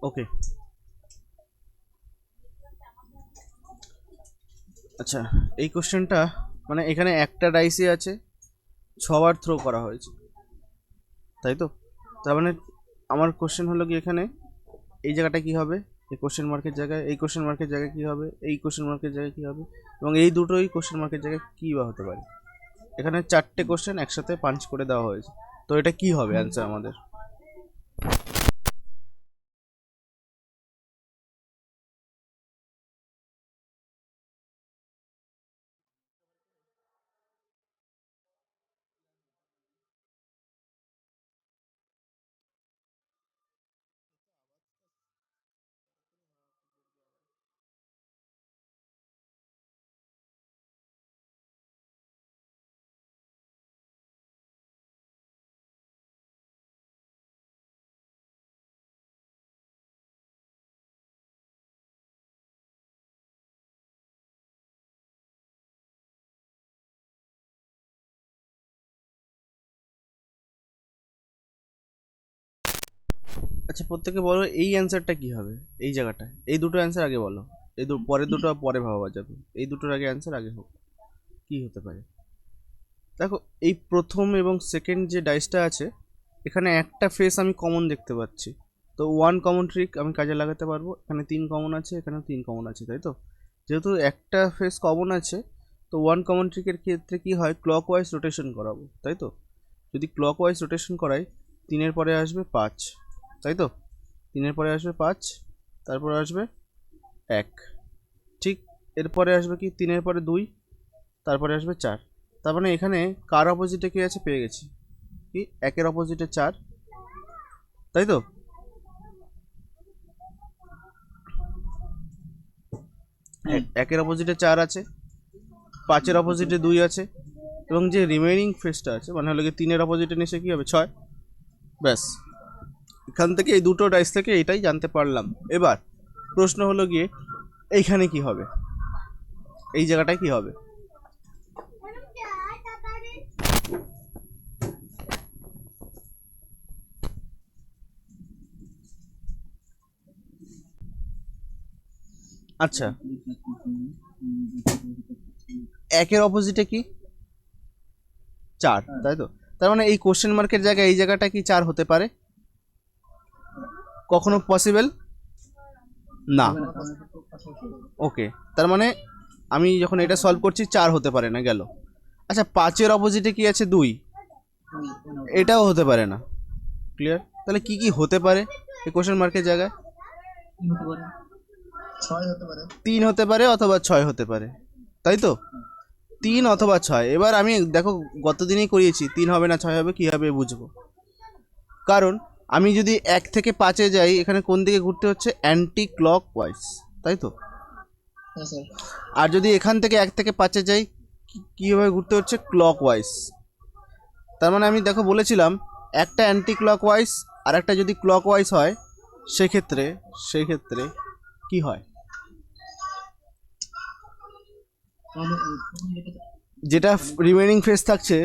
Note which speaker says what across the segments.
Speaker 1: ওকে, আচ্ছা এই কোশ্চেনটা মানে এখানে একটা ডাইসই আছে, 6বার থ্রো করা হয়েছে, তাই তো? তার মানে আমার কোশ্চেন হলো কি এখানে এই জায়গাটা কি হবে, এই কোশ্চেন মার্কের জায়গায়, এই কোশ্চেন মার্কের জায়গায় কি হবে, এই কোশ্চেন মার্কের জায়গায় কি হবে, এবং এই দুটোই কোশ্চেন মার্কের জায়গায় কি বা হতে পারে। এখানে 4টে কোশ্চেন একসাথে পাঞ্চ করে দেওয়া হয়েছে, তো এটা কি হবে অ্যান্সার আমাদের? আচ্ছা প্রত্যেকে বলো এই অ্যান্সারটা কি হবে, এই জায়গাটা, এই দুটো অ্যান্সার আগে বলো, এই পরের দুটো পরে ভাবা যাবে, এই দুটোর আগে অ্যান্সার আগে হোক, কি হতে পারে? দেখো এই প্রথম এবং সেকেন্ড যে ডাইসটা আছে এখানে একটা ফেস আমি কমন দেখতে পাচ্ছি, তো ওয়ান কমন ট্রিক আমি কাজে লাগাতে পারবো, এখানে 3 কমন আছে, এখানেও 3 কমন আছে, তাই তো? যেহেতু একটা ফেস কমন আছে, তো ওয়ান কমন ট্রিকের ক্ষেত্রে কি হয়, ক্লক ওয়াইজ রোটেশন করাবো, তাই তো? যদি ক্লক ওয়াইজ রোটেশন করাই, 3-এর পরে আসবে 5, তাই তো? 3-এর পরে আসবে 5, তারপরে আসবে 1, ঠিক এরপরে আসবে কি 3-এর পরে 2, তারপরে আসবে 4। তার মানে এখানে কার অপোজিটে কি আছে পেয়ে গেছি, কি 1-এর অপোজিটে 4, তাই তো? একের অপোজিটে 4 আছে, 5-এর অপোজিটে 2 আছে, এবং যে রিমেইনিং ফেসটা আছে মানে হলো কি 3-এর অপোজিটে নিচে কি হবে 6, ব্যাস। এখান থেকে এই দুটো ডাইস থেকে এটাই জানতে পারলাম। এবার প্রশ্ন হলো গিয়ে এইখানে কি হবে, এই জায়গাটায় কি হবে? আচ্ছা, 1-এর অপোজিটে কি 4, তাই তো? তার মানে এই কোশ্চেন মার্কের জায়গায় এই জায়গাটা কি 4 হতে পারে? কখনো পসিবল না। ওকে, তার মানে আমি যখন এটা সলভ করছি 4 হতে পারে না, গেল। আচ্ছা 5-এর অপোজিটে কি আছে 2, এটাও হতে পারে না, ক্লিয়ার? তাহলে কি কি হতে পারে এই কোশ্চেন মার্কের জায়গায়? 3 হতে পারে অথবা 6 হতে পারে, তাই তো? 3 অথবা 6। এবার আমি দেখো গত দিনই করিয়েছি, 3 হবে না 6 হবে, কি হবে বুঝবো। কারণ আমি যদি 1 থেকে 5-এ যাই, এখানে কোন দিকে ঘুরতে হচ্ছে, অ্যান্টি ক্লক ওয়াইজ, তাই তো? আর যদি এখান থেকে 1 থেকে 5-এ যাই, কীভাবে ঘুরতে হচ্ছে, ক্লক ওয়াইজ। তার মানে আমি দেখো বলেছিলাম একটা অ্যান্টি ক্লক ওয়াইজ আর একটা যদি ক্লক ওয়াইজ হয়, সেক্ষেত্রে সেক্ষেত্রে কি হয়, যেটা রিমেনিং ফেস থাকছে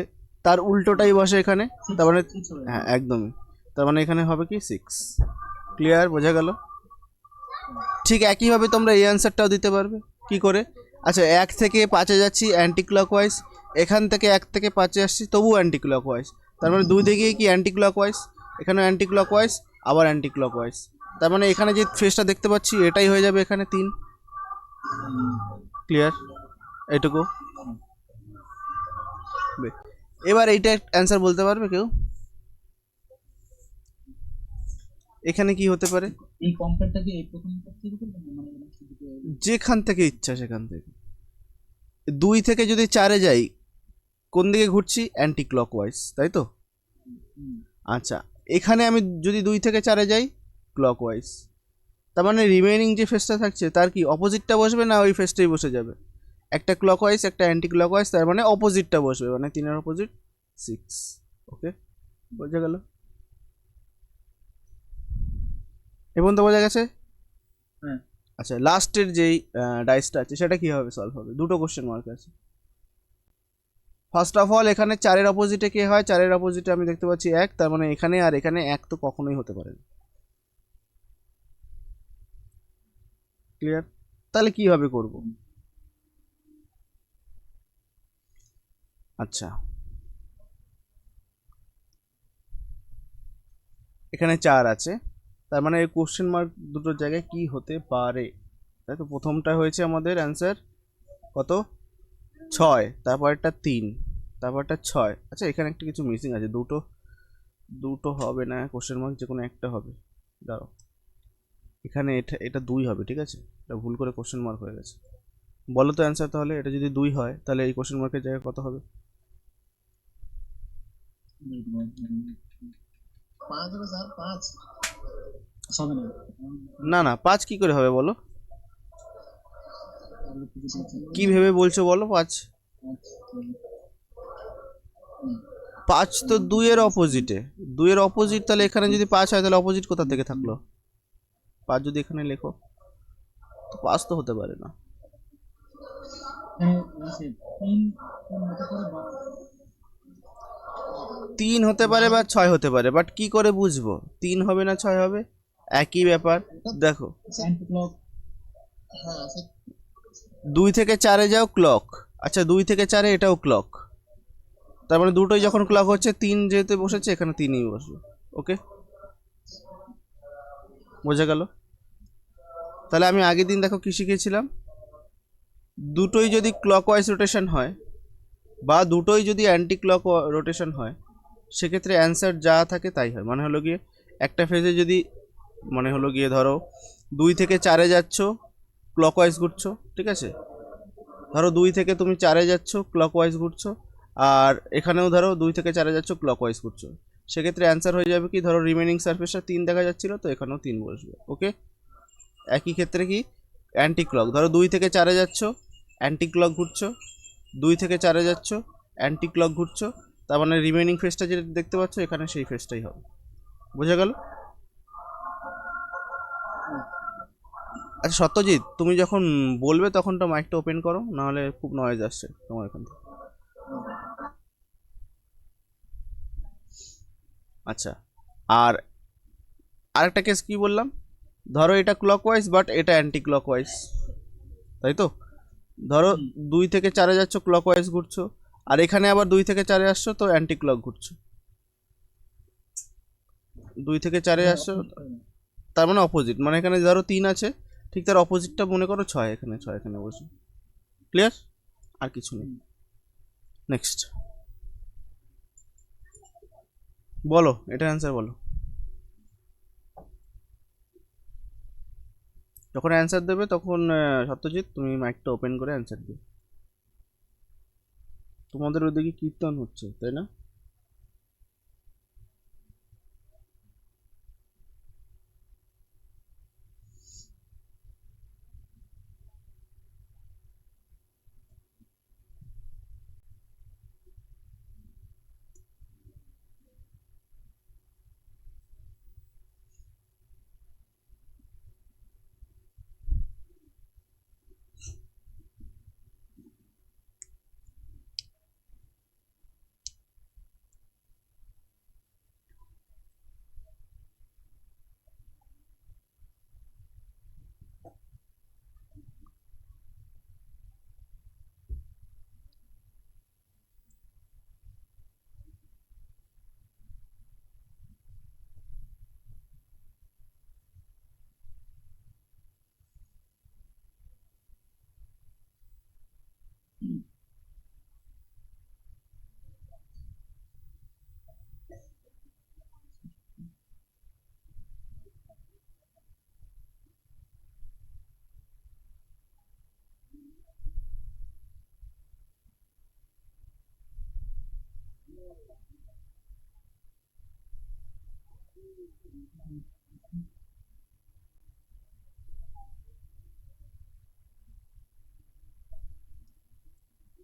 Speaker 1: তার উল্টোটাই বসে এখানে, তার মানে হ্যাঁ একদমই, তার মানে এখানে হবে কি 6, ক্লিয়ার, বোঝা গেল? ঠিক একইভাবে তোমরা এই অ্যান্সারটাও দিতে পারবে, কি করে? আচ্ছা 1 থেকে 5-এ যাচ্ছি অ্যান্টি ক্লকওয়াইজ, এখান থেকে 1 থেকে 5-এ আসছি তবুও অ্যান্টি ক্লকওয়াইজ, তার মানে দুই দিকেই কি অ্যান্টি ক্লকওয়াইজ, এখানেও অ্যান্টি ক্লকওয়াইজ, আবার অ্যান্টি ক্লকওয়াইজ, তার মানে এখানে যে ফেসটা দেখতে পাচ্ছি এটাই হয়ে যাবে এখানে 3, ক্লিয়ার এইটুকু? এবার এইটা অ্যান্সার বলতে পারবে কেউ, এখানে কি হতে পারে?
Speaker 2: এই কম্পেয়ারটা কি এই প্রথমটা থেকে করবে না, মানে
Speaker 1: যেখান থেকে ইচ্ছা সেখান থেকে। 2 থেকে যদি 4-এ যাই, কোন দিকে ঘুরছি, অ্যান্টি ক্লকওয়াইজ, তাই তো? আচ্ছা এখানে আমি যদি 2 থেকে 4-এ যাই, ক্লকওয়াইজ, তার মানে রিমেইনিং যে ফেসটা থাকছে তার কি অপোজিটটা বসবে না ওই ফেসটাই বসে যাবে? একটা ক্লকওয়াইজ একটা অ্যান্টি ক্লকওয়াইজ, তার মানে অপোজিটটা বসবে, মানে 3-এর অপোজিট 6, ওকে, বোঝা গেল? এবং তো বোঝা গেছে।
Speaker 2: হ্যাঁ
Speaker 1: আচ্ছা লাস্টের যেই ডাইসটা আছে সেটা কীভাবে সলভ হবে, দুটো কোশ্চেন মার্ক আছে। ফার্স্ট অফ অল এখানে 4-এর অপোজিটে কে হয়, 4-এর অপোজিটে আমি দেখতে পাচ্ছি 1, তার মানে এখানে আর এখানে 1 তো কখনোই হতে পারে না, ক্লিয়ার? তাহলে কিভাবে করব? আচ্ছা, এখানে 4 আছে, তার মানে এই কোশ্চেন মার্ক দুটোর জায়গায় কি হতে পারে, তাই তো? প্রথমটা হয়েছে আমাদের অ্যান্সার কত, 6, তারপরটা 3, তারপরটা 6। আচ্ছা, এখানে একটা কিছু মিসিং আছে, দুটো দুটো হবে না, কোশ্চেন মার্ক যে কোনো একটা হবে। দাঁড়াও, এখানে এটা এটা 2 হবে, ঠিক আছে? এটা ভুল করে কোশ্চেন মার্ক হয়ে গেছে। বলো তো অ্যান্সার তাহলে, এটা যদি 2 হয় তাহলে এই কোশ্চেন মার্কের জায়গায় কত হবে?
Speaker 2: 5 হবে স্যার, 5 হবে না।
Speaker 1: না না, 5 কি করে হবে বলো? কি ভেবে বলছো বলো 5? 5 তো 2 এর অপোজিটে, 2 এর অপোজিট, তাহলে এখানে যদি 5 হয় তাহলে অপোজিট কোথা থেকে থাকলো? 5 যদি এখানে লেখো তো 5 তো হতে পারে না। তিন হতে পারে বা 6 হতে পারে, বাট কি করে বুঝবো 3 হবে না 6 হবে? একই ব্যাপার। দেখো, 2 থেকে 4-এ যাও, ক্লক। আচ্ছা, 2 থেকে 4-এ এটাও ক্লক, তার মানে দুটোই যখন ক্লক হচ্ছে, 3 যেহেতু বসেছে এখানে 3ই বসবে। ওকে, বোঝা গেল? তাহলে আমি আগের দিন দেখো কি শিখেছিলাম, দুটোই যদি ক্লকওয়াইজ রোটেশন হয় বা দুটোই যদি অ্যান্টি ক্লক রোটেশন হয়, সেক্ষেত্রে অ্যান্সার যা থাকে তাই হয়। মানে হলো গিয়ে একটা ফেজে যদি, মানে হলো গিয়ে ধরো 2 থেকে 4-এ যাচ্ছ, ক্লকওয়াইজ ঘুরছো, ঠিক আছে? ধরো 2 থেকে তুমি 4-এ যাচ্ছ, ক্লকওয়াইজ ঘুরছো, আর এখানেও ধরো 2 থেকে 4-এ যাচ্ছ, ক্লকওয়াইজ ঘুরছো, সেক্ষেত্রে অ্যান্সার হয়ে যাবে কি, ধরো রিমেনিং সারফেসটা 3 দেখা যাচ্ছিল, তো এখানেও 3 বসবে। ওকে, একই ক্ষেত্রে কি, অ্যান্টি ক্লক, ধরো 2 থেকে 4-এ যাচ্ছ, অ্যান্টি ক্লক ঘুরছো, 2 থেকে 4-এ যাচ্ছ, অ্যান্টি ক্লক ঘুরছো, তার মানে রিমেনিং ফেজটা যেটা দেখতে পাচ্ছ এখানে সেই ফেজটাই হবে। বোঝা গেল? আচ্ছা সত্যজিৎ, তুমি যখন বলবে তখন তো মাইকটা ওপেন করো, নাহলে খুব নয়েজ আসছে তোমার এখান থেকে। আচ্ছা, আর আরেকটা কেস কি বললাম, ধরো এটা ক্লকওয়াইজ বাট এটা অ্যান্টি ক্লকওয়াইজ, তাই তো? ধরো 2 থেকে 4-এ যাচ্ছ, ক্লকওয়াইজ ঘুরছো, আর এখানে আবার 2 থেকে 4-এ আসছো, তো অ্যান্টি ক্লক ঘুরছো। 2 থেকে 4-এ আসছো, তার মানে অপোজিট, মানে এখানে ধরো 3 আছে, ঠিক তার অপোজিটটা মনে করো 6, এখানে 6 এখানে বসে। ক্লিয়ার? আর কিছু নেই। নেক্সট বলো, এটা অ্যান্সার বলো। যখন অ্যান্সার দেবে তখন সত্যজিৎ তুমি মাইকটা ওপেন করে অ্যান্সার দিও। তোমাদের ওদিকে কীর্তন হচ্ছে তাই না?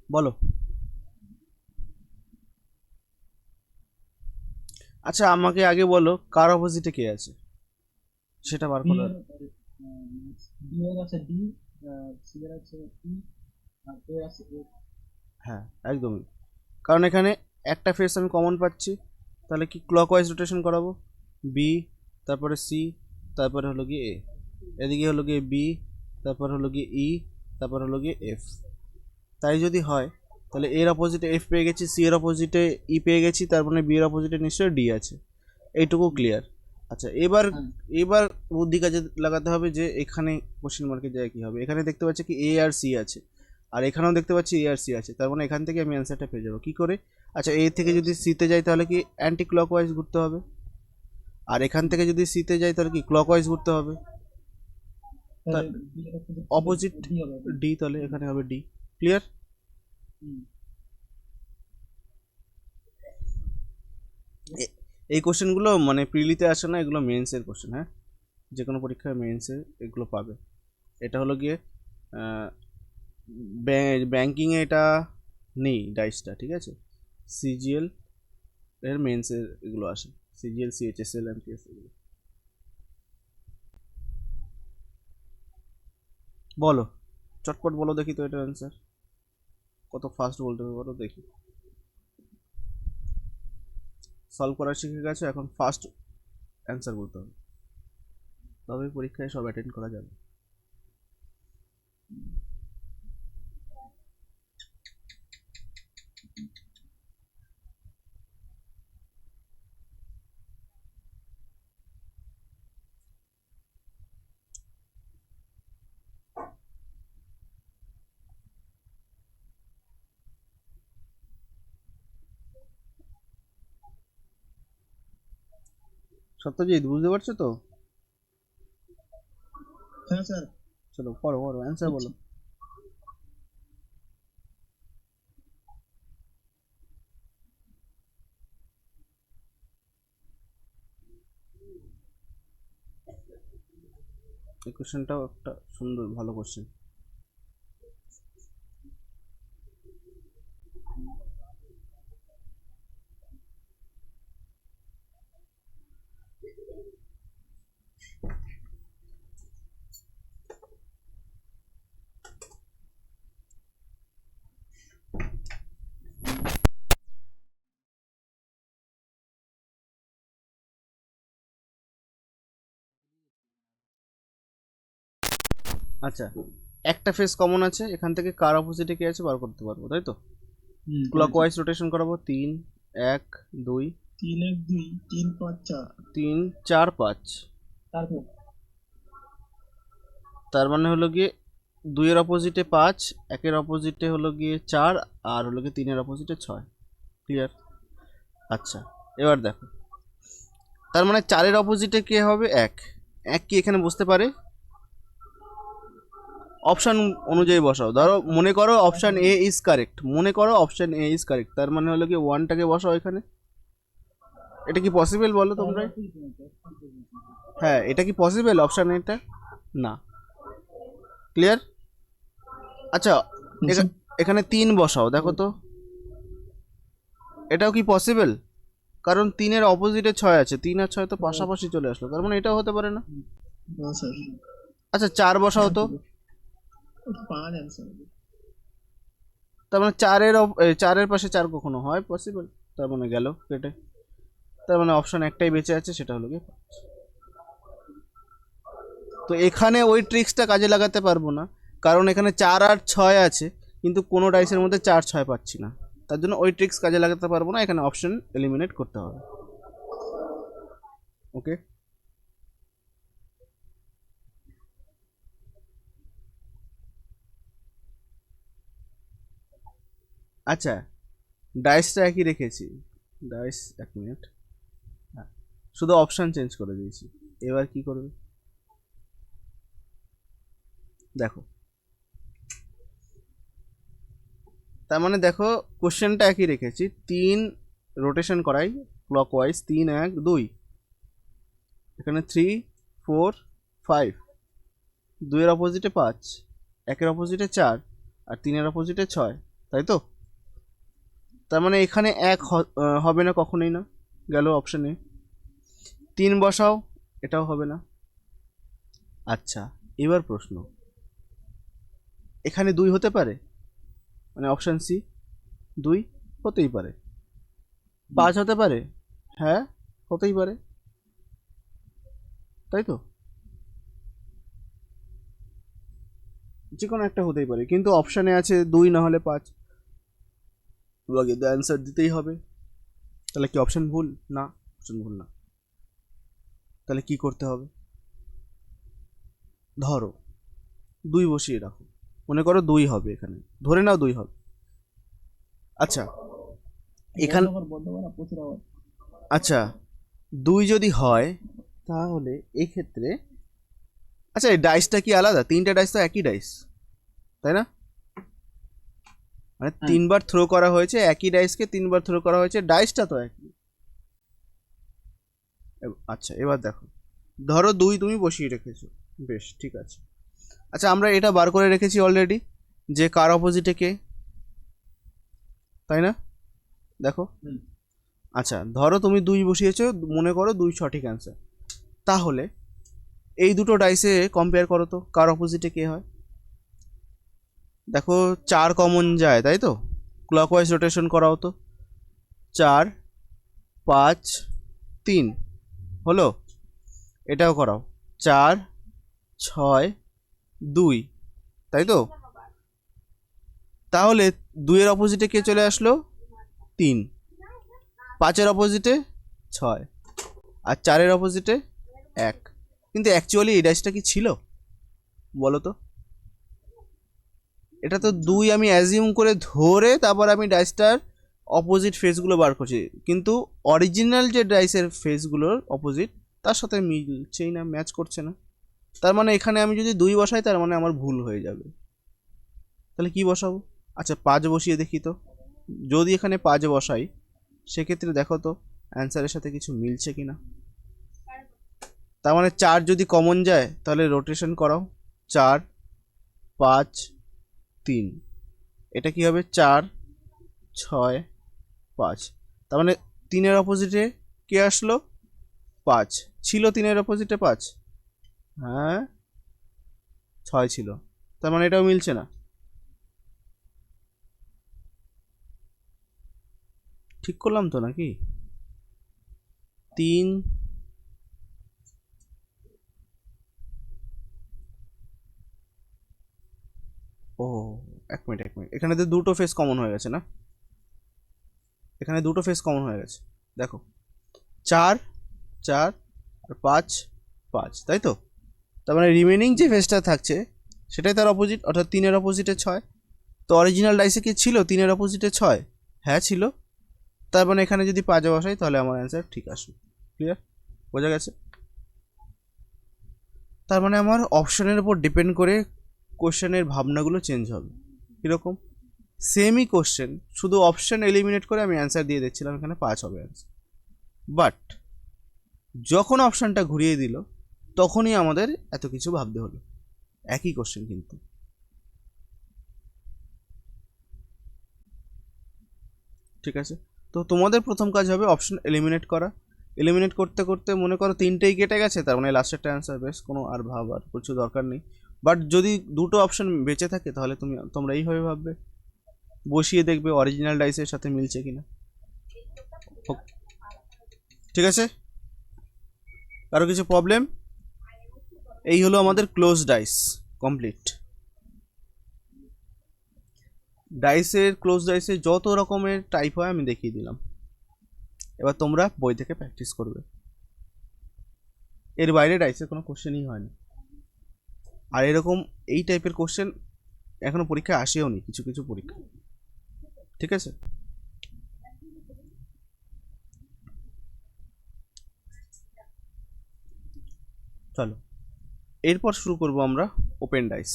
Speaker 1: বলো। আচ্ছা, আমাকে আগে বলো কার অপোজিটে কে আছে, সেটা বার
Speaker 2: বি
Speaker 1: করার।
Speaker 2: এর ডি এর আছে ডি, সি এর আছে ই, আর এ আছে এ।
Speaker 1: হ্যাঁ, একদমই, কারণ এখানে একটা ফেস আমি কমন পাচ্ছি, তাহলে কি ক্লকওয়াইজ রোটেশন করাবো, বি, তারপরে সি, তারপরে হলো গিয়ে এ, এদিকে হলো গিয়ে বি, তারপর হলো গিয়ে ই, তারপর হলো গিয়ে এফ। তাই যদি হয় তাহলে এর অপোজিটে এফ পেয়ে গেছি, সি এর অপোজিটে ই পেয়ে গেছি, তার মানে বি এর অপোজিটে নিশ্চয়ই ডি আছে। এইটুকু ক্লিয়ার। আচ্ছা, এবার
Speaker 2: হ্যাঁ
Speaker 1: এবার বুদ্ধি কাজে লাগাতে হবে যে এখানে কোশ্চেন মার্কের জায়গায় কী হবে। এখানে দেখতে পাচ্ছি কি এ আর সি আছে, আর এখানেও দেখতে পাচ্ছি এ আর সি আছে, তার মানে এখান থেকে আমি অ্যান্সারটা পেয়ে যাবো কী করে। আচ্ছা, এ থেকে যদি সিতে যাই তাহলে কি অ্যান্টি ক্লকওয়াইজ ঘুরতে হবে, আর এখান থেকে যদি সিতে যাই তাহলে কি ক্লকওয়াইজ ঘুরতে হবে।
Speaker 2: তাহলে বি এর opposite কি হবে?
Speaker 1: অপোজিট
Speaker 2: ডি হবে ওখানে।
Speaker 1: ডি, তাহলে এখানে হবে ডি। ক্লিয়ার?
Speaker 2: হুম।
Speaker 1: এই কোশ্চেনগুলো মানে প্রিলিতে আসে না, এগুলো মেন্সের কোশ্চেন। হ্যাঁ, যে কোনো পরীক্ষায় মেন্সে এগুলো পাবে। এটা হলো গিয়ে ব্যাঙ্কিংয়ে এটা নেই ডাইসটা, ঠিক আছে। সিজিএল এর মেন্সের এগুলো আসে, সিজিএল, সিএইচএসএল, এমটিএস এগুলো। বলো, চটপট বলো দেখি তো এটার অ্যান্সার কত ফাস্ট বলতে পারো দেখি। সলভ করা শিখে গেছো, এখন ফাস্ট অ্যান্সার বলতে হবে, তবে পরীক্ষায় সব অ্যাটেন্ড করা যাবে। সত্যজিৎ, বুঝতে পারছো তো?
Speaker 2: হ্যাঁ স্যার।
Speaker 1: চলো পড়ো পড়ো, অ্যান্সার বলো। এই কোশ্চেনটাও একটা সুন্দর ভালো কোশ্চেন। আচ্ছা, একটা ফেস কমন আছে, এখান থেকে কার অপোজিটে কি আছে বার করতে পারবো, তাই তো?
Speaker 2: হুম,
Speaker 1: ক্লকওয়াইজ রোটেশন করাবো, 3 1 2
Speaker 2: 3 1 2 3 5 4।
Speaker 1: 3 4 5।
Speaker 2: তারপর
Speaker 1: তার মানে হলো গিয়ে 2 এর অপোজিটে 5, 1 এর অপোজিটে হলো গিয়ে 4, আর হলো গিয়ে 3 এর অপোজিটে 6। ক্লিয়ার? আচ্ছা, এবার দেখো, তার মানে 4 এর অপোজিটে কে হবে? 1। 1 কি এখানে বসতে পারে? অপশন অনুযায়ী বসাও। ধরো মনে করো অপশন এ ইজ কারেক্ট, মনে করো অপশন এ ইজ কারেক্ট, তার মানে হলো কি ওয়ানটাকে বসাও এখানে। এটা কি পসিবল বলো তোমরাই? হ্যাঁ, এটা কি পসিবল অপশন এটা? না। ক্লিয়ার? আচ্ছা, এখানে 3 বসাও, দেখো তো এটাও কি পসিবল? কারণ 3 এর অপোজিটে 6 আছে, 3 আর 6 তো পাশাপাশি চলে আসলো, তার মানে এটাও হতে পারে না।
Speaker 2: না স্যার।
Speaker 1: আচ্ছা, 4 বসাও তো।
Speaker 2: 5 आंसर হবে।
Speaker 1: তার মানে 4 এর পাশে 4 কখনো হয় পসিবল? তার মানে গেল কেটে। তার মানে অপশন একটাই বেঁচে আছে, সেটা হলো গিয়ে 5। তো এখানে ওই ট্রিক্সটা কাজে লাগাতে পারবো না, কারণ এখানে 4 আর 6 আছে, কিন্তু কোনো ডাইসের মধ্যে 4 6 পাচ্ছি না, তার জন্য ওই ট্রিক্স কাজে লাগাতে পারবো না, এখানে অপশন এলিমিনেট করতে হবে। ওকে, আচ্ছা, ডাইসটা একই রেখেছি। ডাইস, 1 মিনিট, হ্যাঁ, শুধু অপশন চেঞ্জ করে দিয়েছি। এবার কি করবে দেখো, তার মানে দেখো কোশ্চেনটা একই রেখেছি, 3 রোটেশন করাই ক্লকওয়াইজ, 3 1 2, এখানে 3 4 5, 2 এর অপোজিটে 5, 1 এর অপোজিটে 4, আর 3 এর অপোজিটে 6, তাই তো? তার মানে এখানে 1 হবে না কখনোই না, গেল অপশনে। 3 বসাও, এটাও হবে না। আচ্ছা, এবার প্রশ্ন, এখানে 2 হতে পারে? মানে অপশন সি 2 হতেই পারে। 5 হতে পারে? হ্যাঁ, হতেই পারে, তাই তো? যে কোনো একটা হতেই পারে, কিন্তু অপশানে আছে 2 না হলে 5, তোমাকে তো অ্যান্সার দিতেই হবে। তাহলে কি অপশান ভুল? না, অপশান ভুল না। তাহলে কি করতে হবে? ধরো 2 বসিয়ে রাখো, মনে করো 2 হবে, এখানে ধরে নাও 2 হবে। আচ্ছা এখান
Speaker 2: বন্ধ করা প্রচুর আওয়াজ।
Speaker 1: আচ্ছা 2 যদি হয় তাহলে এই ক্ষেত্রে, আচ্ছা এই ডাইসটা কি আলাদা? 3টে ডাইস তো একই ডাইস, তাই না? মানে
Speaker 2: হ্যাঁ।
Speaker 1: 3বার থ্রো করা হয়েছে, একই ডাইসকে 3বার থ্রো করা হয়েছে, ডাইসটা তো একই। আচ্ছা এবার দেখো, ধরো 2 তুমি বসিয়ে রেখেছো, বেশ ঠিক আছে। আচ্ছা আমরা এটা বার করে রেখেছি অলরেডি যে কার অপোজিটে কে, তাই না? দেখো,
Speaker 2: হুম।
Speaker 1: আচ্ছা ধরো তুমি 2 বসিয়েছো, মনে করো 2 সঠিক অ্যান্সার। তাহলে এই দুটো ডাইসে কম্পেয়ার করো তো কার অপোজিটে কে হয়। দেখো 4 কমন যায়, তাই তো? ক্লকওয়াইজ রোটেশন করাও তো। 4 5 3 হলো, এটাও করাও। 4 6 2, তাই তো? তাহলে 2-এর অপোজিটে কে চলে আসলো? 3। 5-এর অপোজিটে 6, আর 4-এর অপোজিটে 1। কিন্তু অ্যাকচুয়ালি এই ডাইসটা কি ছিল বলো তো? এটা তো 2 আমি অ্যাজিউম করে ধরে তারপর আমি ডাইসটার অপোজিট ফেসগুলো বার করছি, কিন্তু অরিজিনাল যে ডাইসের ফেসগুলোর অপোজিট তার সাথে মিলছেই না, ম্যাচ করছে না। তার মানে এখানে আমি যদি 2 বসাই তার মানে আমার ভুল হয়ে যাবে। তাহলে কি বসাবো? আচ্ছা 5 বসিয়ে দেখি তো। যদি এখানে 5 বসাই সেক্ষেত্রে দেখো তো অ্যান্সারের সাথে কিছু মিলছে কি না। তার মানে 4 যদি কমন যায় তাহলে রোটেশন করাও। 4 5 3, এটা কি হবে? 4 6 5। তার মানে 3-এর অপোজিটে কে আসলো? 5 ছিল, 3-এর অপোজিটে 5, হ্যাঁ 6 ছিল। তার মানে এটাও মিলছে না। ঠিক করলাম তো নাকি? 3 ও, এক মিনিট এক মিনিট, এখানে তো দুটো ফেস কমন হয়ে গেছে না? এখানে দুটো ফেস কমন হয়ে গেছে, দেখো 4 4 আর 5 5, তাই তো? তার মানে রিমেনিং যে ফেসটা থাকছে সেটাই তার অপোজিট, অর্থাৎ 3-এর অপোজিটে 6। তো অরিজিনাল ডাইসে কি ছিল 3-এর অপোজিটে 6? হ্যাঁ ছিল। তার মানে এখানে যদি 5 বসাই তাহলে আমার অ্যান্সার ঠিক আসবে। ক্লিয়ার? বোঝা গেছে? তার মানে আমার অপশনের উপর ডিপেন্ড করে কোশ্চেনের ভাবনাগুলো চেঞ্জ হবে। কীরকম? সেমই কোশ্চেন, শুধু অপশন এলিমিনেট করে আমি অ্যান্সার দিয়ে দিচ্ছিলাম, এখানে 5 হবে অ্যান্সার। বাট যখন অপশানটা ঘুরিয়ে দিল তখনই আমাদের এত কিছু ভাবতে হলো। একই কোশ্চেন কিন্তু। ঠিক আছে, তো তোমাদের প্রথম কাজ হবে অপশন এলিমিনেট করা। এলিমিনেট করতে করতে মনে করো 3টেই কেটে গেছে, তার মানে লাস্টেরটা অ্যান্সার, বেশ কোনো আর ভাবার কিছু দরকার নেই। বাট যদি দুটো অপশন বেঁচে থাকে তাহলে তোমরা এইভাবে ভাববে, বসিয়ে দেখবে অরিজিনাল ডাইসের সাথে মিলছে কিনা। ঠিক আছে? কারো কিছু প্রবলেম? এই হলো আমাদের ক্লোজ ডাইস কমপ্লিট। ডাইসের ক্লোজ ডাইসে যত রকমের টাইপ হয় আমি দেখিয়ে দিলাম। এবার তোমরা বই থেকে প্র্যাকটিস করবে, এর বাইরে ডাইসের কোনো কোশ্চেনই হয় না। আর এরকম এই টাইপের কোশ্চেন এখনো পরীক্ষায় আসেও নি, কিছু কিছু পরীক্ষা। ঠিক আছে, চলো এরপর শুরু করব আমরা ওপেন ডাইস।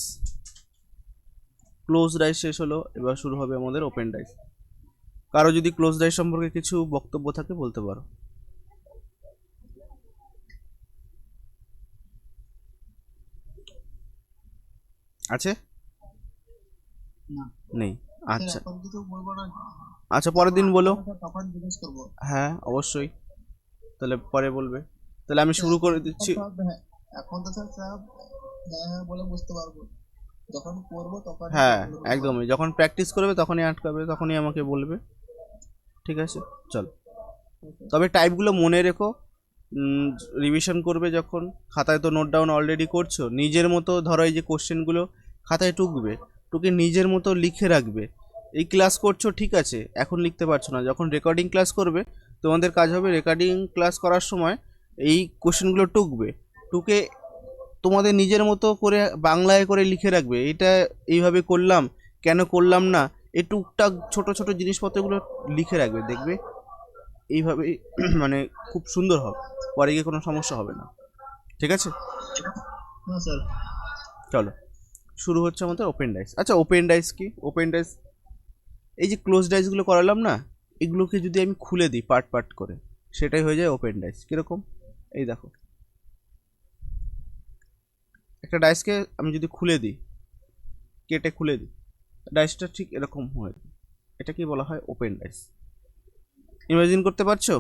Speaker 1: ক্লোজ ডাইস শেষ হলো, এবার শুরু হবে আমাদের ওপেন ডাইস। কারো যদি ক্লোজ ডাইস সম্পর্কে কিছু বক্তব্য থাকে বলতে পারো। আছে?
Speaker 2: না।
Speaker 1: নেই? আচ্ছা
Speaker 2: এখন কিছু বলবো না।
Speaker 1: আচ্ছা পরের দিন বলো।
Speaker 2: তখন জিজ্ঞেস করবো।
Speaker 1: হ্যাঁ অবশ্যই, তাহলে পরে বলবে। তাহলে আমি শুরু করে দিচ্ছি।
Speaker 2: এখন তো স্যার সব হ্যাঁ হ্যাঁ বলে বুঝতে পারবো, যখন করবো তখন
Speaker 1: হ্যাঁ একদমই, যখন প্র্যাকটিস করবে তখনই আটকাবে, তখনই আমাকে বলবে। ঠিক আছে, চল। তবে টাইপগুলো মনে রেখো, রিভিশন করবে যখন, খাতায় তো নোট ডাউন অলরেডি করছো, নিজের মতো ধরো এই যে কোশ্চেনগুলো খাতায় টুকবে, টুকে নিজের মতো লিখে রাখবে। এই ক্লাস করছো ঠিক আছে, এখন লিখতে পারছো না, যখন রেকর্ডিং ক্লাস করবে তোমাদের কাজ হবে রেকর্ডিং ক্লাস করার সময় এই কোশ্চেনগুলো টুকবে, টুকে তোমাদের নিজের মতো করে বাংলায় করে লিখে রাখবে, এটা এইভাবে করলাম, কেন করলাম না, এই টুকটাক ছোট ছোট জিনিসপত্রগুলো লিখে রাখবে, দেখবে এইভাবে মানে খুব সুন্দর হবে, পরে গিয়ে কোনো সমস্যা হবে না। ঠিক আছে,
Speaker 2: হ্যাঁ স্যার।
Speaker 1: চলো শুরু হচ্ছে আমাদের ওপেন ডাইস। আচ্ছা ওপেন ডাইস কি? ওপেন ডাইস এই যে ক্লোজ ডাইসগুলো করালাম না, এগুলোকে যদি আমি খুলে দিই পার্ট পার্ট করে, সেটাই হয়ে যায় ওপেন ডাইস। কীরকম? এই দেখো, একটা ডাইসকে আমি যদি খুলে দিই, কেটে খুলে দিই, ডাইসটা ঠিক এরকম হয়, এটাকেই বলা হয় ওপেন ডাইস। ইমাজিন করতে পারছো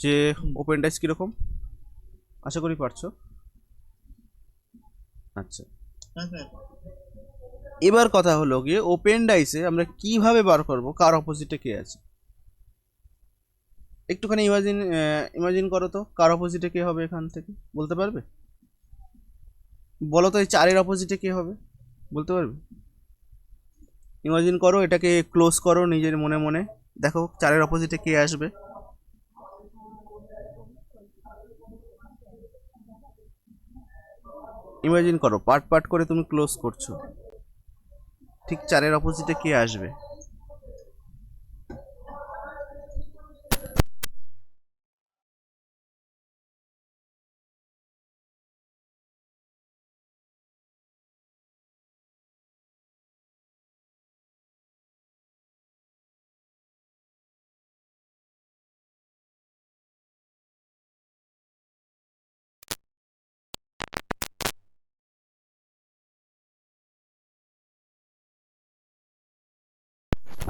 Speaker 1: যে ওপেন ডাইস কীরকম? আশা করি পারছো। আচ্ছা,
Speaker 2: হ্যাঁ স্যার।
Speaker 1: এবার কথা হলো গিয়ে ওপেন ডাইসে আমরা কিভাবে বার করব কার অপোজিটে কে আছে। একটুখানি ইমাজিন করো তো, কার অপোজিটে কে হবে এখান থেকে বলতে পারবে? বলো তো, এই 4-এর অপোজিটে কে হবে বলতে পারবে? ইমাজিন করো, এটাকে ক্লোজ করো নিজের মনে মনে, দেখো 4-এর অপোজিটে কে আসবে। ইমাজিন করো, পার্ট পার্ট করে তুমি ক্লোজ করছো, ঠিক 4-এর অপোজিটে কে আসবে?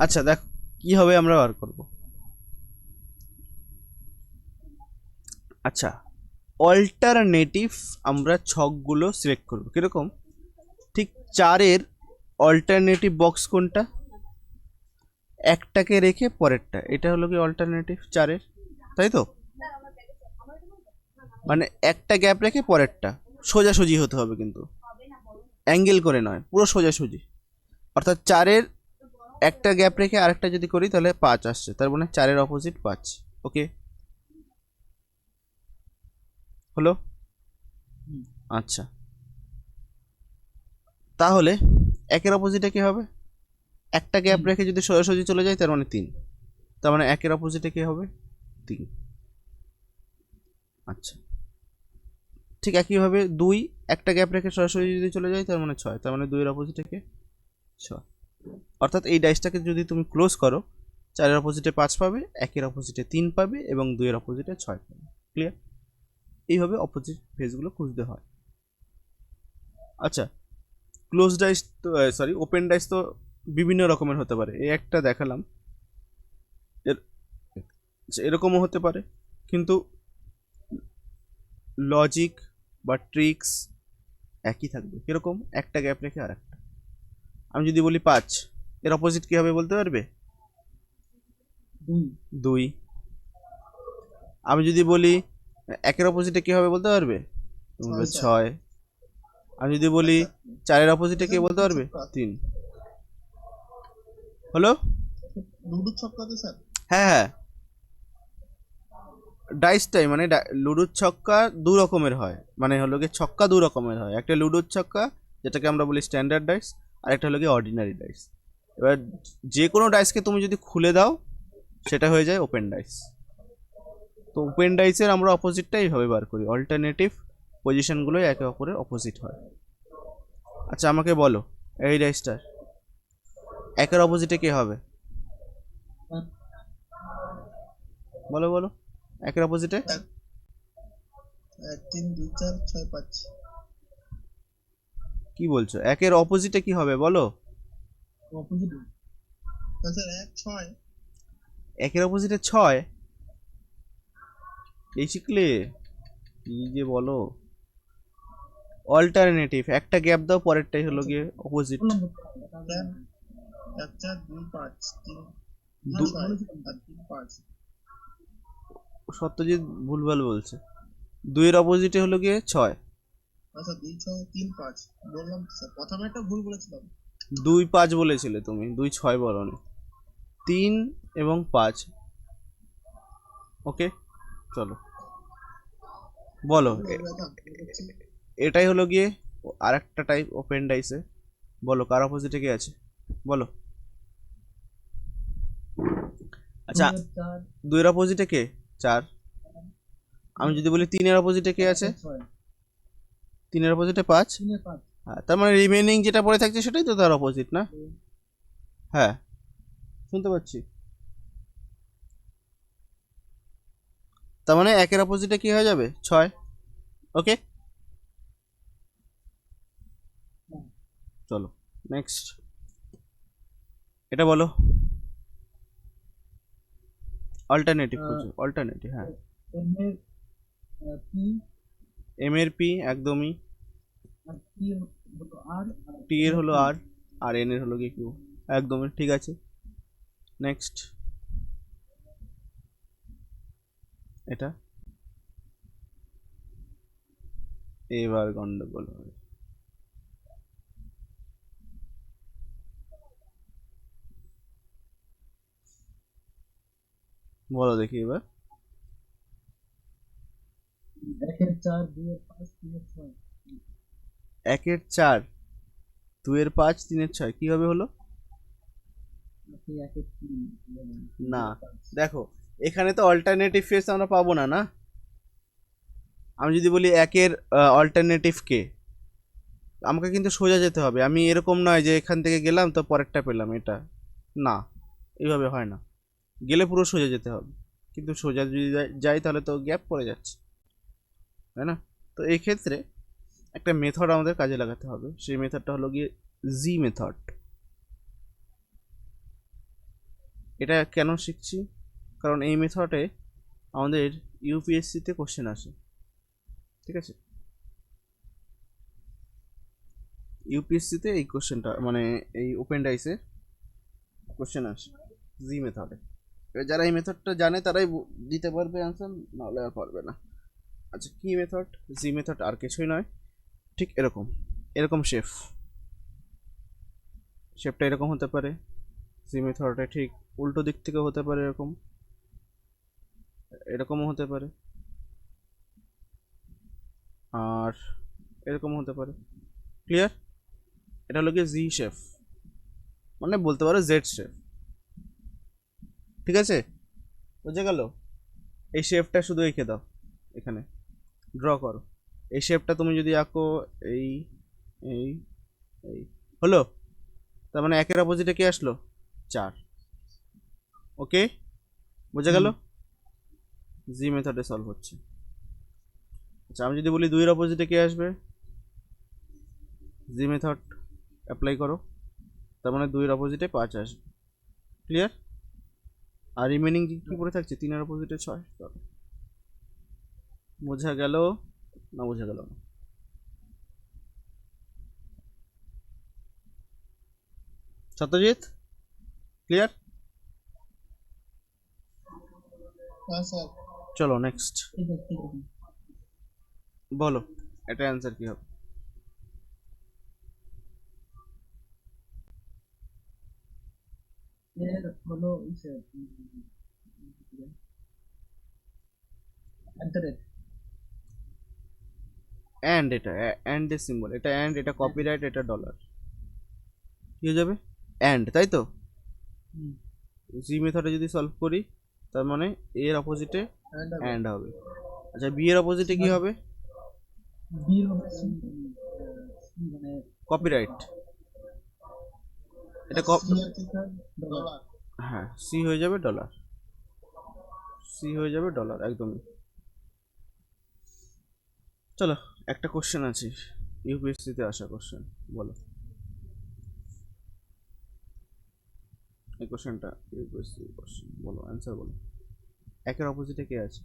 Speaker 1: আচ্ছা দেখ কিভাবে আমরা বার করব। আচ্ছা, অল্টারনেটিভ আমরা ছকগুলো সিলেক্ট করব কিরকম, ঠিক 4-এর অল্টারনেটিভ বক্স কোনটা, একটাকে রেখে পরেরটা, এটা হলো কি অল্টারনেটিভ 4-এর, তাই তো? মানে একটা গ্যাপ রেখে পরেরটা, সোজাসুজি হতে হবে কিন্তু, অ্যাঙ্গেল করে নয়, পুরো সোজাসুজি। অর্থাৎ 4-এর একটা গ্যাপ রেখে আরেকটা যদি করি তাহলে 5 আসছে, তার মানে 4-এর অপোজিট 5। ওকে, হলো? আচ্ছা, তাহলে 1-এর অপোজিটে কি হবে? একটা গ্যাপ রেখে যদি সোজাসুজি চলে যায় তার মানে 3, তার মানে 1-এর অপোজিটে কি হবে? 3। আচ্ছা, ঠিক একইভাবে 2 একটা গ্যাপ রেখে সরাসরি যদি চলে যায় তার মানে 6, তার মানে 2-এর অপোজিটে কে? 6। অর্থাৎ এই ডাইসটাকে যদি তুমি ক্লোজ করো, 4-এর অপোজিটে 5 পাবে, 1-এর অপোজিটে 3 পাবে এবং 2-এর অপোজিটে 6 পাবে। ক্লিয়ার? এইভাবে অপোজিট ফেজগুলো খুঁজতে হয়। আচ্ছা, ক্লোজ ডাইস তো সরি ওপেন ডাইস তো বিভিন্ন রকমের হতে পারে, এই একটা দেখালাম, এর আচ্ছা, এরকমও হতে পারে, কিন্তু লজিক বা ট্রিক্স একই থাকবে। কিরকম? একটা গ্যাপ রেখে আর একটা, আমি যদি বলি 5, এর অপোজিট কি হবে বলতে পারবে? 2। আমি যদি বলি 1-এর অপোজিটে কি হবে বলতে পারবে? 6। আমি যদি বলি 4-এর অপোজিটে কে বলতে পারবে? 3। হলো?
Speaker 2: লুডো ছক্কা তো স্যার।
Speaker 1: হ্যাঁ হ্যাঁ, ডাইসটাই মানে লুডোর ছক্কা দু রকমের হয়, মানে হলো গিয়ে ছক্কা দু রকমের হয়, একটা লুডোর ছক্কা যেটাকে আমরা বলি স্ট্যান্ডার্ড ডাইস, আর একটা হলো গিয়ে অর্ডিনারি ডাইস। এবার যে কোনো ডাইসকে তুমি যদি খুলে দাও সেটা হয়ে যায় ওপেন ডাইস। তো ওপেন ডাইসের আমরা অপোজিটটা এইভাবে বার করি, অল্টারনেটিভ পজিশনগুলো একে অপরের অপোজিট হয়। আচ্ছা আমাকে বলো, এই ডাইসটার 1-এর অপোজিটে কে হবে? বলো বলো, 1-এর অপোজিটে?
Speaker 2: 1 3 2 4 6 5।
Speaker 1: কি বলছো, 1-এর অপোজিটে কি হবে বলো?
Speaker 2: Opposite sir 1 6।
Speaker 1: 1-এর অপোজিটে 6? এই শিখলে কি যে বলো, অল্টারনেটিভ একটা গ্যাপ দাও, পরেরটাই হলো গিয়ে অপোজিট।
Speaker 2: 1 4 2 5 3 3 5।
Speaker 1: সত্যজিৎ ভুলভাল বলছে, 2-এর অপোজিটে হলো গিয়ে 6,
Speaker 2: আচ্ছা 2 6 3 5 বললাম স্যার প্রথমে একটা ভুল বলেছিলাম।
Speaker 1: 2 5 বলেছিলে তুমি, 2 6 বলনি, 3 এবং 5। ওকে, চলো বলো।
Speaker 2: ব্যথা করছি।
Speaker 1: এটাই হলো গিয়ে আরেকটা টাইপ ওপেন ডাইসে। বলো কার অপোজিটে কে আছে, বলো। আচ্ছা,
Speaker 2: 4
Speaker 1: 2 এর অপোজিটে কে? 4। আমি যদি বলি 3 এর অপোজিটে কে আছে?
Speaker 2: 6
Speaker 1: 3 এর অপোজিটে 5।
Speaker 2: 3 এর 5
Speaker 1: হ্যাঁ, তার মানে রিমেনিং যেটা পড়ে থাকছে সেটাই তো তার অপোজিট, না? হ্যাঁ, শুনতে পাচ্ছি। তার মানে 1 এর অপোজিটে কি হয়ে যাবে? 6। ওকে, চলো নেক্সট। এটা বলো, অল্টারনেটিভ খুঁজো, অল্টারনেটিভ। হ্যাঁ,
Speaker 2: এম এর পি
Speaker 1: এম এর পি একদমই,
Speaker 2: আর টি হলো আর
Speaker 1: টি এর হলো আর, আর এন এর হলো কি কিউ, একদমই ঠিক আছে। নেক্সট, এটা এবার গন্ডগোল হবে। বলো দেখি এবার।
Speaker 2: 1 এর 4 2 এর 5 3 এর 6
Speaker 1: 1 এর 4, 2 এর 5, 3 এর 6 কিভাবে হলো?
Speaker 2: নাকি 1 এর 3
Speaker 1: না, দেখো এখানে তো অল্টারনেটিভ ফেস আমরা পাবো না, না? আমি যদি বলি 1 এর অল্টারনেটিভ কে, আমাকে কিন্তু সোজা যেতে হবে। আমি এরকম নয় যে এখান থেকে গেলাম তো পরেরটা পেলাম, এটা না, এইভাবে হয় না। গেলে পুরো সোজা যেতে হবে, কিন্তু সোজা যদি যাই তাহলে তো গ্যাপ পড়ে যাচ্ছে, তাই না? তো এই ক্ষেত্রে একটা মেথড আমাদের কাজে লাগাতে হবে। সেই মেথডটা হলো গিয়ে জি মেথড। এটা কেন শিখছি? কারণ এই মেথডে আমাদের ইউপিএসসিতে কোশ্চেন আসে, ঠিক আছে? ইউপিএসসিতে এই কোশ্চেনটা মানে এই ওপেন ডাইসে কোশ্চেন আসে জি মেথডে। যারা এই মেথডটা জানে তারাই দিতে পারবে অ্যান্সার, নাহলে আর পারবে না। আচ্ছা, কি মেথড? জি মেথড আর কিছুই নয়, ঠিক এরকম, এরকম শেপটা এরকম হতে পারে। জি মেথডটা ঠিক উল্টো দিক থেকে হতে পারে, এরকম, এরকমও হতে পারে, আর এরকম হতে পারে। ক্লিয়ার? এটা হলো গিয়ে জি শেপ, মানে বলতে পারো জেড শেপ, ঠিক আছে? বুঝে গেল? এই শেপটা শুধু এঁকে দাও, এখানে ড্র করো। এই শেপটা তুমি যদি আঁকো, এই এই এই হলো, তার মানে 1 এর অপোজিটে কি আসলো? 4। ওকে, বুঝে গেল? জি মেথডে সলভ হচ্ছে। আচ্ছা, আমি যদি বলি 2 এর অপোজিটে কে আসবে? জি মেথড অ্যাপ্লাই করো, তার মানে 2 এর অপোজিটে 5 আসবে। ক্লিয়ার? আর রিমেনিং কি পড়ে থাকছে? 3 এর অপোজিটে 6। বোঝা গেল না বোঝা গেল না? সত্যজিৎ, ক্লিয়ার?
Speaker 2: হ্যাঁ স্যার
Speaker 1: চলো নেক্সট,
Speaker 2: ঠিক আছে ঠিক আছে।
Speaker 1: বলো এটা অ্যান্সার কি হবে?
Speaker 2: এর হলো ইসে অ্যান্টারেট
Speaker 1: অ্যান্ড, এটা অ্যান্ড এর সিম্বল, এটা অ্যান্ড, এটা কপিরাইট, এটা ডলার, কি হয়ে যাবে? অ্যান্ড, তাই তো? জি মেথডে যদি সলভ করি, তার মানে এ এর অপোজিটে অ্যান্ড হবে। আচ্ছা, বি এর অপোজিটে কি হবে?
Speaker 2: বি হবে সি মানে
Speaker 1: কপিরাইট। এটা
Speaker 2: সি আছে স্যার ডলার
Speaker 1: হ্যাঁ, সি হয়ে যাবে ডলার, সি হয়ে যাবে ডলার, একদমই। চলো একটা কোশ্চেন আছে, ইউপিএসসিতে আসা কোশ্চেন, বলো এই কোশ্চেনটা। ইউপিএসসি কোশ্চেন, বলো অ্যান্সার বলো। 1 এর অপোজিটে কে আছে?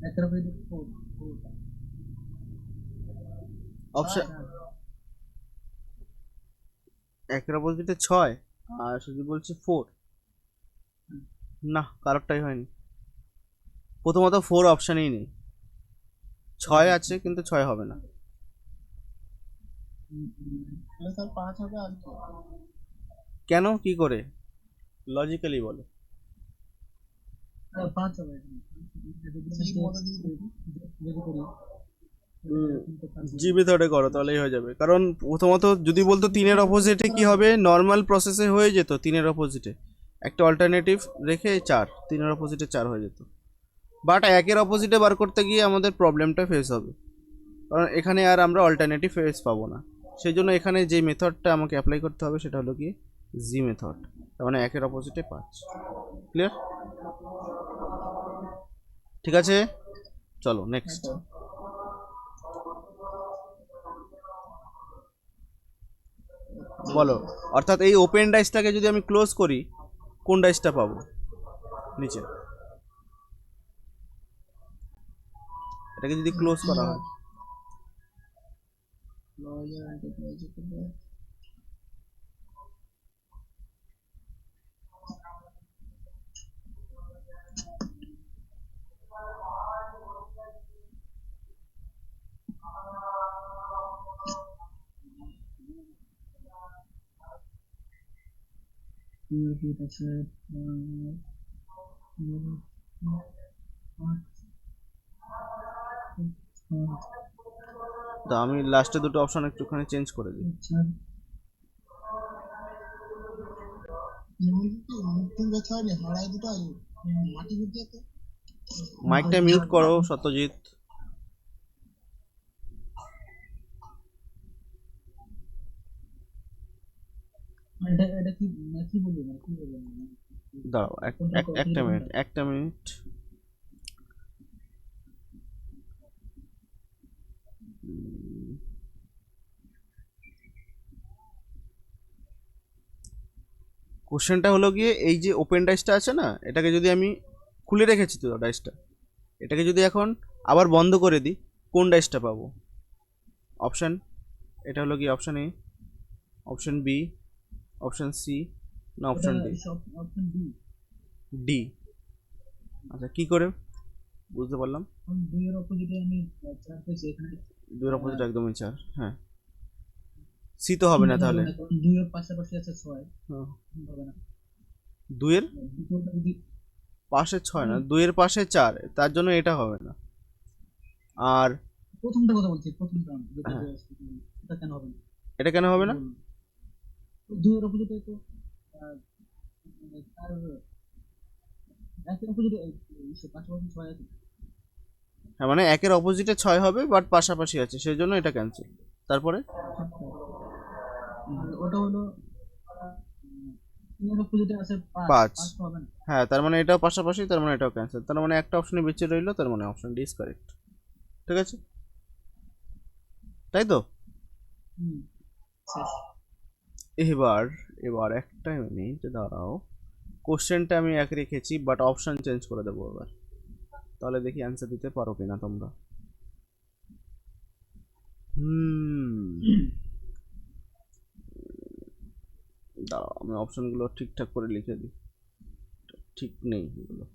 Speaker 2: একের অপোজিটে ফোর,
Speaker 1: অপশন একের অপোজিটে 6 আর সুদীপ বলছে 4। না, কারোরটাই হয়নি। প্রথমত 4 অপশানেই নেই, 6 আছে কিন্তু 6 হবে না।
Speaker 2: তাহলে স্যার 5 হবে আর কি?
Speaker 1: কেন, কি করে, লজিক্যালি বলো।
Speaker 2: 5 হবে এখানে। যদি করি
Speaker 1: জি মেথডে করো তাহলেই হয়ে যাবে, কারণ প্রথমত যদি বলতো 3-এর অপোজিটে কি হবে, নর্মাল প্রসেসে হয়ে যেত 3-এর অপোজিটে একটা অল্টারনেটিভ রেখে 4, 3-এর অপোজিটে 4 হয়ে যেত। বাট 1-এর অপোজিটে বার করতে গিয়ে আমাদের প্রবলেমটা ফেস হবে, কারণ এখানে আর আমরা অল্টারনেটিভ ফেস পাবো না। সেই জন্য এখানে যে মেথডটা আমাকে অ্যাপ্লাই করতে হবে সেটা হলো কি জি মেথড, তার মানে 1-এর অপোজিটে 5। ক্লিয়ার? ঠিক আছে, চলো নেক্সট। বলো, অর্থাৎ এই ওপেন ডাইসটাকে যদি আমি ক্লোজ করি কোন ডাইসটা পাবো নিচে, এটাকে যদি ক্লোজ করা হয়
Speaker 2: আছে
Speaker 1: তো আমি লাস্টে দুটো অপশন একটুখানি চেঞ্জ করে দিই। মাইকটা মিউট করো সত্যজিৎ।
Speaker 2: এটা কি কি বলবো, কি বলবো?
Speaker 1: দাঁড়াও একটা মিনিট, একটা মিনিট। কোশ্চেনটা হলো গিয়ে এই যে ওপেন ডাইসটা আছে না, এটাকে যদি আমি খুলে রেখেছি তো ডাইসটা, এটাকে যদি এখন আবার বন্ধ করে দিই কোন ডাইসটা পাবো? অপশান, এটা হলো কি option A, option B, option C, না option D?
Speaker 2: Option D.
Speaker 1: D. আচ্ছা কি করে বুঝতে পারলাম?
Speaker 2: 2 এর অপোজিটে আমি 4 পেয়েছি এখানে।
Speaker 1: 2-এর অপোজিট একদমই 4, হ্যাঁ। সি তো হবে না তাহলে,
Speaker 2: 2 এর পাশাপাশি আছে 6, হবে না।
Speaker 1: 2-এর
Speaker 2: দ্বিতীয়টা যদি
Speaker 1: পাশে 6 না, 2-এর পাশে 4, তার জন্য এটা হবে না। আর
Speaker 2: প্রথমটা কথা বলছি, প্রথমটা যেটা
Speaker 1: হ্যাঁ,
Speaker 2: এটা কেন হবে না?
Speaker 1: এটা কেন হবে না?
Speaker 2: 2 এর অপোজিটে তো তার একের অপোজিটে পাশাপাশি 6 আছে।
Speaker 1: হ্যাঁ মানে 1-এর অপোজিটে 6 হবে বাট পাশাপাশি আছে, সেই জন্য এটা ক্যান্সেল। তারপরে
Speaker 2: আর ওটা হলো 3 এর অপোজিটে আছে 5,
Speaker 1: 5,
Speaker 2: 5 তো হবে না।
Speaker 1: হ্যাঁ তার মানে এটাও পাশাপাশি, তার মানে এটাও ক্যান্সেল, তার মানে একটা অপশনই বেঁচে রইলো, তার মানে অপশন ডি ইজ কারেক্ট। ঠিক আছে, তাই তো?
Speaker 2: শেষ।
Speaker 1: এবার এবার একটা মিনিট দাঁড়াও, কোশ্চেনটা আমি এক রেখেছি বাট অপশন চেঞ্জ করে দেবো এবার, তাহলে দেখি অ্যান্সার দিতে পারো কিনা তোমরা। দাঁড়াও আমি অপশনগুলো ঠিকঠাক করে লিখে দিই, ঠিক নেই এগুলো।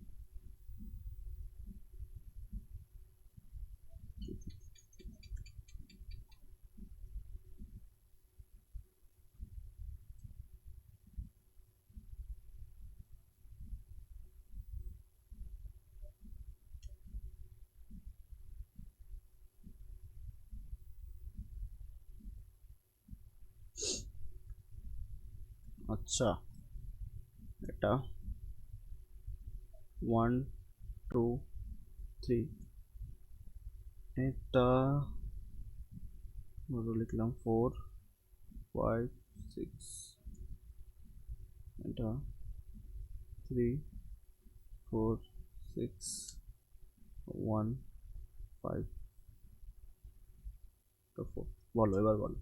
Speaker 1: আচ্ছা, এটা 1 2 3, এটা ধরো লিখলাম 4 5 6, এটা 3 4 6 1 5 তো 4। বলো এবার বলো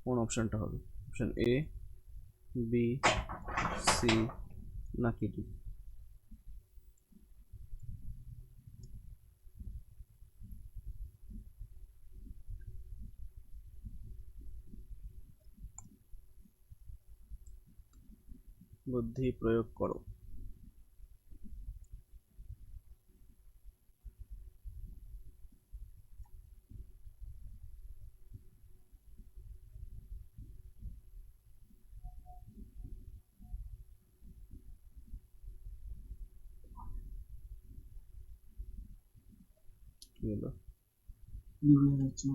Speaker 1: কোন অপশনটা হবে, অপশন এ, বি, সি নাকি ডি? বুদ্ধি প্রয়োগ করো। কি হলো?
Speaker 2: ইউরিয়া হচ্ছে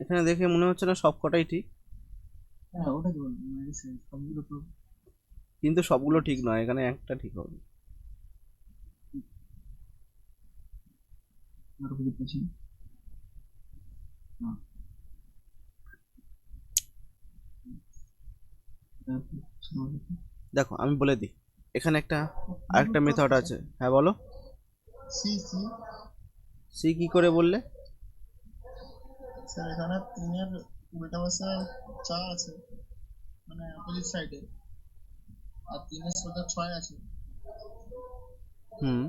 Speaker 1: এখানে দেখে মনে হচ্ছে না সব কটাই ঠিক,
Speaker 2: হ্যাঁ ওটা কি বলবো মেডিসিন সবগুলো তো
Speaker 1: কিন্তু সবগুলো ঠিক নয়, এখানে একটা ঠিক হবে।
Speaker 2: আর বুঝতে পারছি না
Speaker 1: দেখো আমি বলে দিই, এখানে একটা আরেকটা মেথড আছে। হ্যাঁ বলো।
Speaker 3: সি সি
Speaker 1: সি কি করে বললে?
Speaker 3: স্যার এখানে তিনের উল্টা পাশে 4 আছে, মানে অপোজিট সাইডে, আর তিনের সোজা 6 আছে।
Speaker 1: হুম,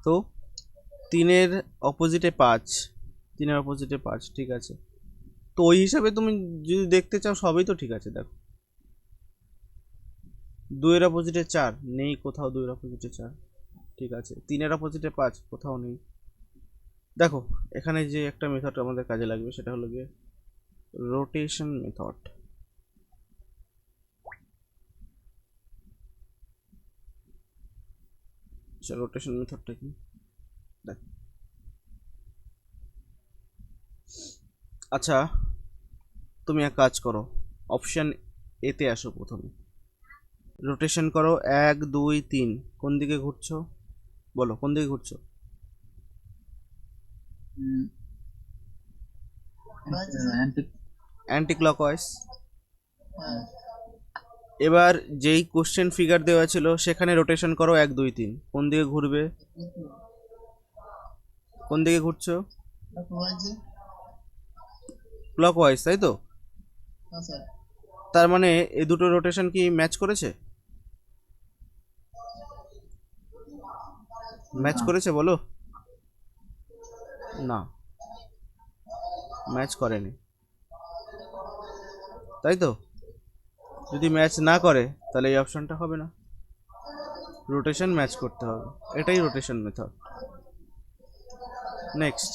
Speaker 1: তো তিনের অপোজিটে 5, তিনের অপোজিটে 5, ঠিক আছে। তো ওই হিসাবে তুমি যদি দেখতে চাও সবই তো ঠিক আছে। দেখো 2-এর অপোজিটে 4 নেই কোথাও, 2-এর অপোজিটে 4 ঠিক আছে, 3-এর অপোজিটে 5 কোথাও নেই। দেখো এখানে যে একটা মেথড আমাদের কাজে লাগবে সেটা হলো গিয়ে রোটেশন মেথড। রোটেশন মেথডটা কি দেখ। আচ্ছা তুমি এক কাজ করো, অপশন এতে আসো প্রথমে, রোটেশন করো 1 2 3, কোন দিকে ঘুরছো বলো, কোন দিকে ঘুরছো? Anti clockwise.
Speaker 3: হ্যাঁ,
Speaker 1: এবার যেই কোশ্চেন ফিগার দেওয়া ছিল সেখানে রোটেশন করো 1 2 3, কোন দিকে ঘুরবে? কোন দিকে ঘুরছো?
Speaker 3: প্রোভাইডে।
Speaker 1: ক্লকওয়াইজ, তাই তো?
Speaker 3: হ্যাঁ স্যার।
Speaker 1: তার মানে এই দুটো রোটেশন কি ম্যাচ করেছে? ম্যাচ করেছে বলো? না, ম্যাচ করেনি, তাই তো? যদি ম্যাচ না করে তাহলে এই অপশনটা হবে না, রোটেশন ম্যাচ করতে হবে, এটাই রোটেশন মেথড। নেক্সট,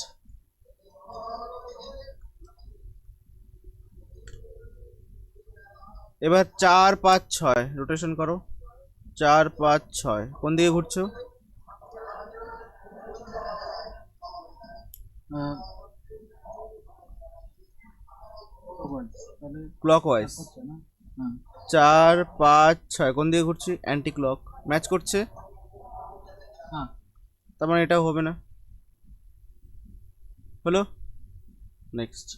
Speaker 1: এবার 4 5 6 রোটেশন করো, 4 5 6, কোন দিকে ঘুরছো?
Speaker 2: তাহলে
Speaker 1: ক্লকওয়াইজ।
Speaker 2: হচ্ছে না হ্যাঁ
Speaker 1: 4 5 6, কোন দিকে ঘুরছি? অ্যান্টি ক্লক, ম্যাচ করছে,
Speaker 2: হ্যাঁ
Speaker 1: তার মানে এটাও হবে না, হলো? নেক্সট,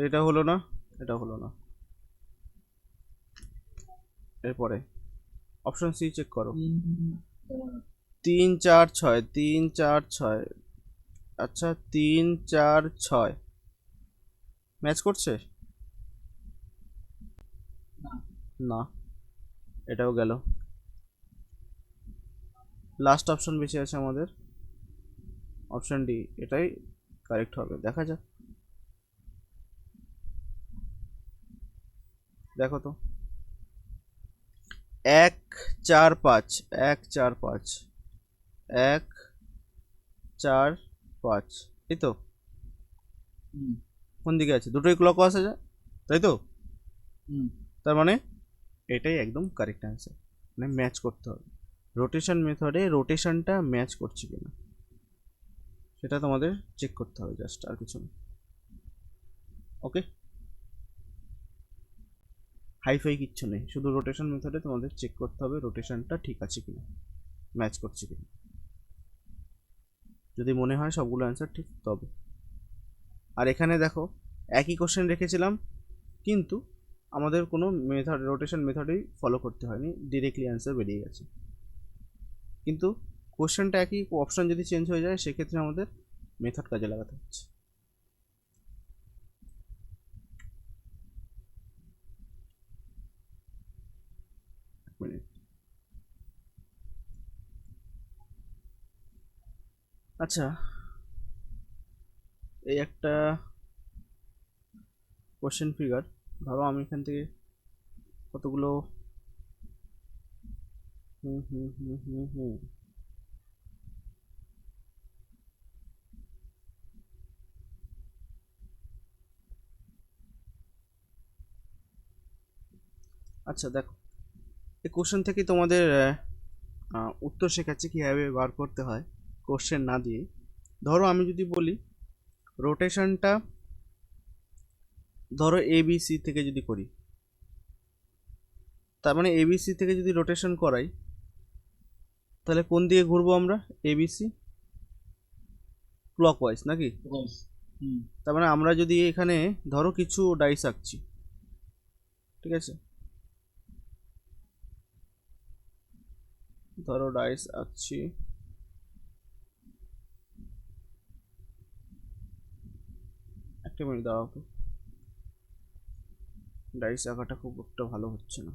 Speaker 1: এটা হলো না, এটা হলো না। এরপরে অপশন সি চেক করো, 3 4 6, 3 4 6, আচ্ছা 3 4 6 ম্যাচ করছে না, এটাও গেল। লাস্ট অপশন বেঁচে আছে আমাদের, অপশন ডি, এটাই কারেক্ট হবে, দেখা যাক। দেখো তো, 1 4 5, 1 4 5, 1 4 5, এই তো?
Speaker 2: হুম
Speaker 1: কোন দিকে আছে? দুটোই ক্লক আছে যা, তাই তো?
Speaker 2: হুম
Speaker 1: তার মানে এটাই একদম কারেক্ট অ্যান্সার, মানে ম্যাচ করতে হবে। রোটেশন মেথডে রোটেশনটা ম্যাচ করছে কিনা সেটা তোমাদের চেক করতে হবে, জাস্ট আর কিছু না। ওকে, হাইফাই কিচ্ছু নেই, শুধু রোটেশন মেথডে তোমাদের চেক করতে হবে রোটেশনটা ঠিক আছে কিনা, ম্যাচ করছে কিনা। যদি মনে হয় সবগুলো অ্যান্সার ঠিক তবে। আর এখানে দেখো একই কোশ্চেন রেখেছিলাম, কিন্তু আমাদের কোনো মেথড রোটেশন মেথডই ফলো করতে হয়নি, ডিরেক্টলি অ্যান্সার বেরিয়ে গেছে। কিন্তু কোশ্চেনটা একই, অপশন যদি চেঞ্জ হয়ে যায় সেক্ষেত্রে আমাদের মেথড কাজে লাগাতে হচ্ছে। এক মিনিট। আচ্ছা, এই একটা কোশ্চেন ফিগার, ধরো আমি এখান থেকে কতগুলো হুম হুম হুম হুম হুম আচ্ছা দেখো, এই কোশ্চেন থেকে তোমাদের উত্তর শেখাচ্ছি কীভাবে বার করতে হয় কোশ্চেন না দিয়ে। ধরো আমি যদি বলি রোটেশনটা, ধরো এবিসি থেকে যদি করি, তার মানে এবিসি থেকে যদি রোটেশন করাই তাহলে কোন দিকে ঘুরবো আমরা? এবিসি ক্লকওয়াইজ নাকি?
Speaker 2: বস। হুম।
Speaker 1: তার মানে আমরা যদি এখানে ধরো কিছু ডাইস আঁকছি, ঠিক আছে, ধরো ডাইস আঁকছি, একটা মিনিট দাঁড়াও তো, ডাইস আঁকাটা খুব একটা ভালো হচ্ছে না।